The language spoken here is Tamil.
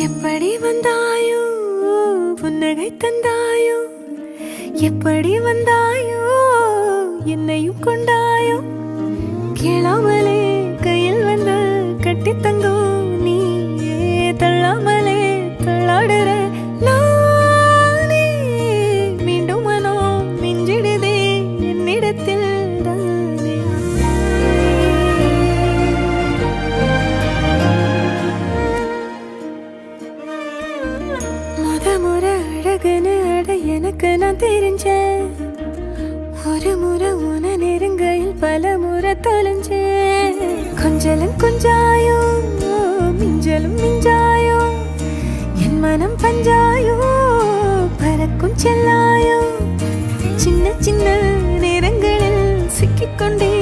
எப்படி வந்தாயோ புன்னகை தந்தாயோ எப்படி வந்தாயோ என்னையும் கொண்டாயோ கேளாமலே கையில் வந்து கட்டி தங்கும் நீ தள்ளாமலே தள்ளாடுற நானே மீண்டும் மனோ மிஞ்சிடுதே என்னிடத்தில் தானே முறை அழகுன்னு அட எனக்கு நான் தெரிஞ்சேன் ஒரு முறை உன நெருங்கையில் பல முறை தொலைஞ்சேன் கொஞ்சலும் கொஞ்சாயோ மிஞ்சலும் மிஞ்சாயோ என் மனம் பஞ்சாயோ பறக்கும் செல்லாயோ சின்ன சின்ன நேரங்களில் சிக்கிக்கொண்டே